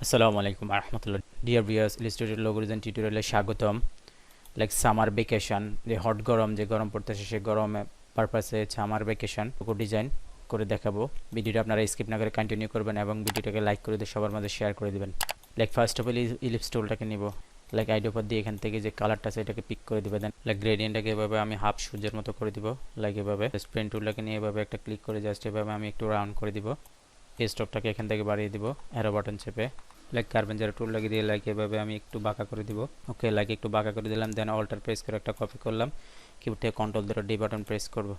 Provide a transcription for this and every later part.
আসসালামু আলাইকুম রহমতুল্লাহ। Dear viewers, illustrator logo design টিউটোরিয়ালে স্বাগতম। লাইক সামার ভ্যাকেশন, যে হট গরম যে গরম পড়তেছে সেই গরমে পারপাসে সামার ভ্যাকেশন লোগো ডিজাইন করে দেখাবো। ভিডিওটা আপনারা স্কিপ না করে কন্টিনিউ করবেন এবং ভিডিওটাকে লাইক করে দিয়ে সবার মাঝে শেয়ার করে দিবেন। Like first of all ellipse টুলটাকে নিব। লাইক আইডিওপার দিয়ে এখান থেকে যে কালারটা আছে এটাকে পিক করে দিবেন। লাইক গ্রেডিয়েন্টটাকে এভাবে আমি হাফ সূর্যের মতো করে দিব। লাইক এভাবে পেন টুলটাকে নিয়ে এভাবে একটা ক্লিক করে জাস্ট এভাবে আমি একটু রাউন্ড করে দিব। এই স্ট্রোকটাকে এখান থেকে বাড়িয়ে দিব অ্যারো বাটন চেপে। লাইক কার্বন জেরো টুল লাগিয়ে দিয়ে লাইক এভাবে আমি একটু বাঁকা করে দিব। ওকে, লাইক একটু বাঁকা করে দিলাম। দেন অল্টার প্রেস করে একটা কপি করলাম। কিবোর্ড থেকে কন্ট্রোল ধরে ডি বাটন প্রেস করব।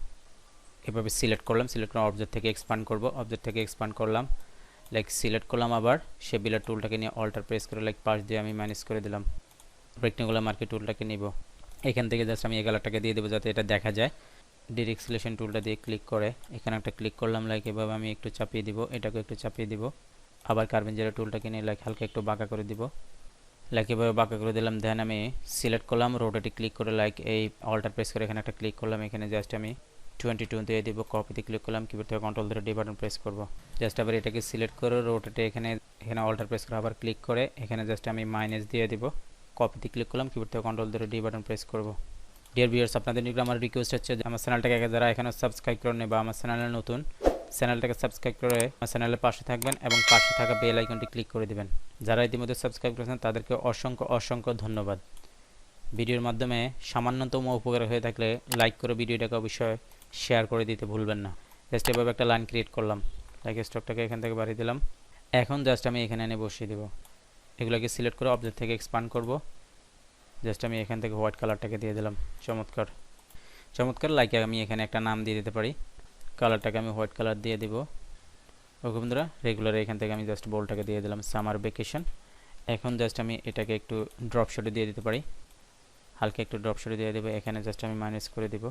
এভাবে সিলেক্ট করলাম। সিলেক্ট করে অবজেক্ট থেকে এক্সপান্ড করব। অবজেক্ট থেকে এক্সপান্ড করলাম। লাইক সিলেক্ট করলাম। আবার শেপিলার টুলটাকে নিয়ে অল্টার প্রেস করে লাইক পাশ দিয়ে আমি মাইনাস করে দিলাম। রেক্টেঙ্গুলার মার্কেট টুলটাকে নিব। এখান থেকে জাস্ট আমি এই কালারটাকে দিয়ে দেবো যাতে এটা দেখা যায়। ডিরেক্ট সিলেকশন টুলটা দিয়ে ক্লিক করে এখানে একটা ক্লিক করলাম। লাইক এভাবে আমি একটু চাপিয়ে দিব। এটাকে একটু চাপিয়ে দিব। আবার কার্বন জেরো টুলটাকে নিয়ে লাইক হালকা একটু বাঁকা করে দিব। লাইক এভাবে বাঁকা করে দিলাম। দেন আমি সিলেক্ট করলাম, রোটেটে ক্লিক করে লাইক এই অল্টার প্রেস করে এখানে একটা ক্লিক করলাম। এখানে জাস্ট আমি 22 দিয়ে দিব। কপিতে ক্লিক করলাম। কিবোর্ড থেকে কন্ট্রোল ধরে ডি বাটন প্রেস করব। জাস্ট আবার এটাকে সিলেক্ট করে রোটেটে এখানে অল্টার প্রেস করে আবার ক্লিক করে এখানে জাস্ট আমি মাইনাস দিয়ে দিব। কপিতে ক্লিক করলাম। কিবোর্ড থেকে কন্ট্রোল ধরে ডি বাটন প্রেস করব। ডিয়ার ভিউয়ার্স, আপনাদের নিকট আমার রিকোয়েস্ট হচ্ছে যে আমার চ্যানেলটাকে যারা এখনও সাবস্ক্রাইব করেন বা আমার চ্যানেলে নতুন, চ্যানেলটাকে সাবস্ক্রাইব করে আমার চ্যানেলের পাশে থাকবেন এবং পাশে থাকা বেল আইকনটি ক্লিক করে দিবেন। যারা ইতিমধ্যে সাবস্ক্রাইব করেছেন তাদেরকে অসংখ্য অসংখ্য ধন্যবাদ। ভিডিওর মাধ্যমে সামান্যতম উপকার হয়ে থাকলে লাইক করে ভিডিওটাকে অবশ্যই শেয়ার করে দিতে ভুলবেন না। জাস্ট এভাবে একটা লাইন ক্রিয়েট করলাম। লাইক স্টকটাকে এখান থেকে বাড়িয়ে দিলাম। এখন জাস্ট আমি এখানে এনে বসিয়ে দেবো। এগুলোকে সিলেক্ট করে অবজেক্ট থেকে এক্সপান্ড করব। জাস্ট আমি এখান থেকে হোয়াইট কালারটাকে দিয়ে দিলাম। চমৎকার চমৎকার। লাইক আমি এখানে একটা নাম দিয়ে দিতে পারি। কালারটাকে আমি হোয়াইট কালার দিয়ে দিব। ওকে বন্ধুরা, রেগুলার এখান থেকে আমি জাস্ট বোল্ডটাকে দিয়ে দিলাম সামার ভ্যাকেশন। এখন জাস্ট আমি এটাকে একটু ড্রপ শটে দিয়ে দিতে পারি। হালকা একটু ড্রপ শটে দিয়ে দেবো। এখানে জাস্ট আমি মাইনাস করে দিব।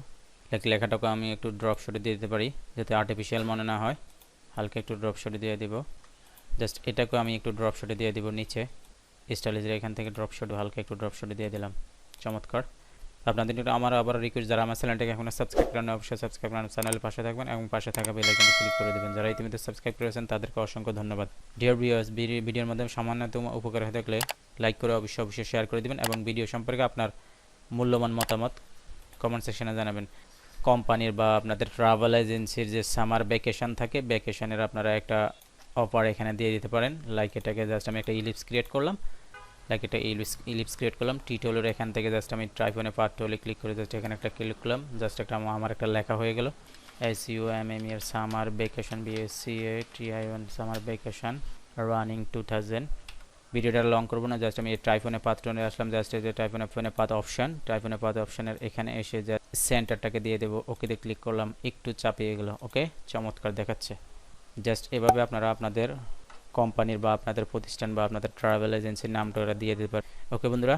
লেখাটাকে আমি একটু ড্রপ শটে দিয়ে দিতে পারি যাতে আর্টিফিশিয়াল মনে না হয়। হালকা একটু ড্রপ শটে দিয়ে দিব। জাস্ট এটাকেও আমি একটু ড্রপ শটে দিয়ে দিব। নিচে স্টাইলিজের এখান থেকে ড্রপ শট হালকা একটু ড্রপ শটে দিয়ে দিলাম। চমৎকার। আপনাদের আমার আবার রিকোয়েস্ট, যারা আমার চ্যানেলটাকে এখনো সাবস্ক্রাইব করেন অবশ্যই সাবস্ক্রাইব করেন, চ্যানেলের পাশে থাকবেন এবং পাশে থাকা বেল আইকনে ক্লিক করে দেবেন। যারা ইতিমধ্যে সাবস্ক্রাইব করেছেন তাদেরকে অসংখ্য ধন্যবাদ। ডিয়ার ভিউয়ার্স, ভিডিওর মাধ্যমে সামান্যতম উপকার হয়ে থাকলে লাইক করে অবশ্যই শেয়ার করে দেবেন এবং ভিডিও সম্পর্কে আপনার মূল্যবান মতামত কমেন্ট সেকশনে জানাবেন। কোম্পানির বা আপনাদের ট্রাভেল এজেন্সির যে সামার ভ্যাকেশন থাকে, ভ্যাকেশনের আপনারা একটা অফার এখানে দিয়ে দিতে পারেন। লাইক এটাকে জাস্ট আমি একটা ইলিপস ক্রিয়েট করলাম। লাইক এটা ইলিপস ক্রিয়েট করলাম। টি টুলের এখান থেকে জাস্ট আমি ট্রাইফোনে পার্ট টুলে ক্লিক করে জাস্ট এখানে একটা ক্লিক করলাম। জাস্ট একটা আমার একটা লেখা হয়ে গেল। SUMME এর summer vacation BACATION summer vacation running 2000। ভিডিওটা লং করবো না, জাস্ট আমি এই ট্রাইফোনে পাথ টোনে আসলাম। জাস্ট এই যে ট্রাইফোনে পাথ অপশনের এখানে এসে যা সেন্টারটাকে দিয়ে দেবো। ওকেতে ক্লিক করলাম। একটু চাপিয়ে গেল। ওকে, চমৎকার দেখাচ্ছে। জাস্ট এভাবে আপনারা আপনাদের কোম্পানির বা আপনাদের প্রতিষ্ঠান বা আপনাদের ট্রাভেল এজেন্সির নামটা ওরা দিয়ে দিতে পারেন। ওকে বন্ধুরা।